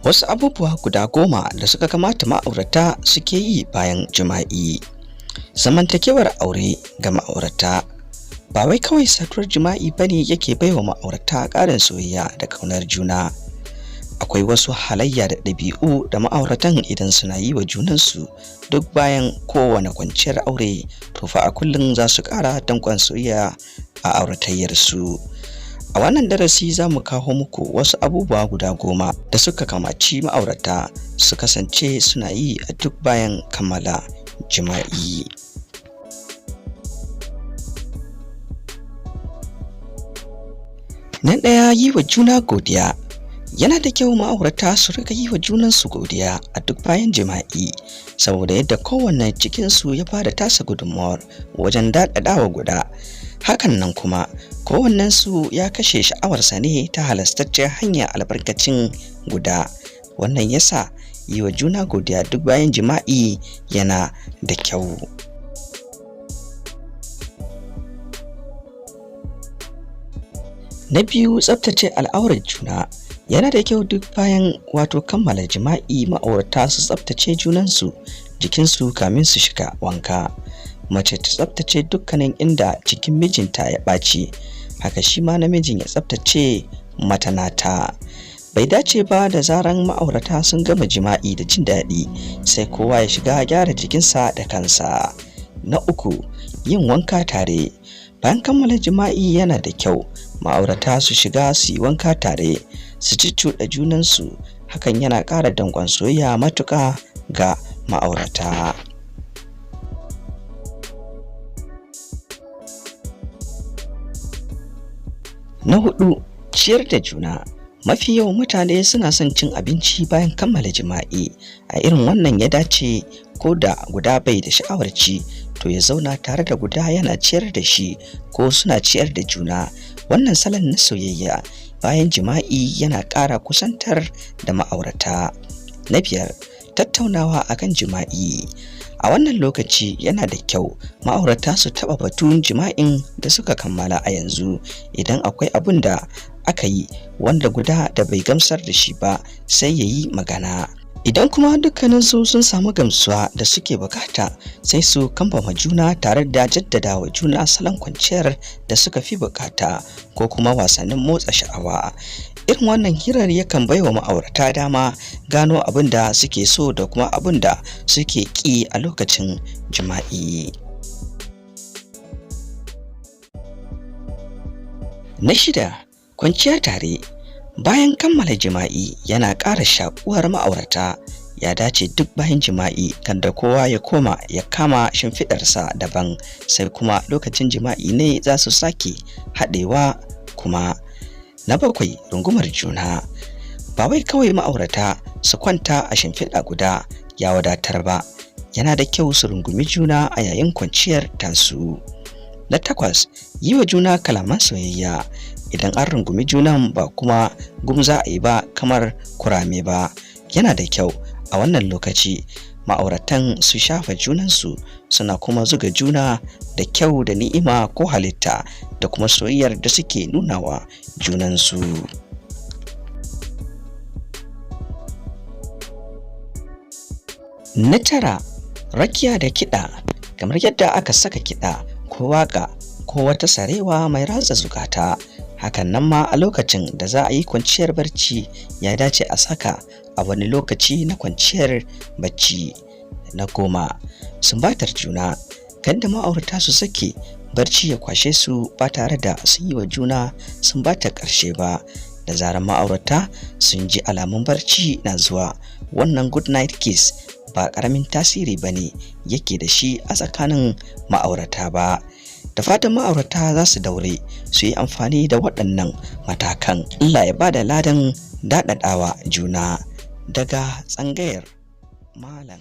Wasu abubuwa guda 10 da suka kamata ma'aurata suke yi bayan jima'i. Zamantakewar aure ga ma'aurata. Ba wai kawai saduwar jima'i bane yake baiwa ma'aurata ƙarin soyayya da ƙaunar juna. Akwai wasu halayya da ɗabi'u da ma'auratan idan suna yi wa junansu duk bayan kowane kwanciyar aure, to fa a kullum za su ƙara danƙon soyayya a auratayyarsu. A wannan darasi za mu kawo muku wasu abubuwa guda 10 da suka kamaci ma'aurata su kasance suna yi a duk bayan kammala jima'i. Na ɗaya, yi wa juna godiya. Yana da kyau ma'aurata su riƙa yi wa junansu godiya a duk bayan jima'i, saboda yadda kowanne cikinsu ya bada tasa gudunmawar wajen daɗaɗawa guda. Hakan nan kuma kowannensu ya kashe sha'awarsa ne ta halastacciyar hanya albarkacin guda. Wannan yasa yi wa juna godiya duk bayan jima'i yana da kyau. Na biyu, tsaftace al'aurar juna. Yana da kyau duk bayan kammala jima'i ma'aurata su tsaftace junansu, jikinsu kamin su shiga wanka. Mace ta tsaftace dukkanin inda jikin mijinta ya ɓaci, haka shi ma namijin ya tsaftace mata nata. Bai dace ba da zaran ma'aurata sun gama jima'i da jin daɗi sai kowa ya shiga gyara jikinsa da kansa. Na uku, yin wanka tare. Bayan kammala jima'i yana da kyau ma'aurata su shiga su yi wanka tare, su cuccuɗa junansu. Hakan yana ƙara danƙon soyayya matuƙa ga ma'aurata. Na 4, ciyar da juna. Mafi yawan mutane suna son cin abinci bayan kammala jima'i. A irin wannan ya dace ko da guda bai da sha'awar ci, to ya zauna tare da guda yana ciyar da shi, ko suna ciyar da juna. Wannan salon na soyayya bayan jima'i yana ƙara kusantar da ma'aurata. Na 5, tattaunawa akan jima'i. A wannan lokaci yana da kyau ma'aurata su taɓa batun jima'in da suka kammala a yanzu. Idan akwai abun da aka yi wanda guda da bai gamsar da shi ba, sai ya yi magana. Idan kuma dukkaninsu sun samu gamsuwa da suke bukata, sai su kambama juna tare da jaddada wa juna salon kwanciyar da suka fi bukata, ko kuma wasannin motsa sha'awa. Irin wannan hirar yakan baiwa ma'aurata dama gano abin da suke so da kuma abin da suke ƙi a lokacin jima'i. Na 6, kwanciya tare. Bayan kammala jima'i yana ƙara shaƙuwar ma'aurata. Ya dace duk bayan jima'i kada kowa ya koma ya kama shimfiɗarsa daban, sai kuma lokacin jima'i ne za su sake haɗewa kuma. Na 7, rungumar juna. Ba wai kawai ma'aurata su kwanta a shimfiɗa guda ya wadatar ba, yana da kyau su rungumi juna a yayin kwanciyar tasu. Na 8, yi wa juna kalaman soyayya. Idan an rungumi junan ba kuma gumza a yi ba kamar kurame ba, yana da kyau a wannan lokaci ma'auratan su shafa junansu, suna kuma zuga juna da kyau da ni'ima ko halitta da kuma soyayyar da suke nunawa junansu. Na 9, rakiya da kiɗa. Kamar yadda aka saka kiɗa ko waƙa ko wata sarewa mai ratsa zukata, hakan nan ma a lokacin da za a yi kwanciyar barci ya dace a saka a wani lokaci na kwanciyar bacci. Na 10, sumbatar juna. Kada ma'aurata su sake barci ya kwashe su ba tare da sun yi wa juna sumbatar ƙarshe ba. Da zarar ma'aurata sun ji alamun barci na zuwa, wannan good night kiss ba ƙaramin tasiri bane yake da shi a tsakanin ma'aurata ba. Da fatan ma'aurata za su daure su yi amfani da waɗannan matakan. Allah ya bada ladan daɗaɗawa juna. Daga tsangayar Malam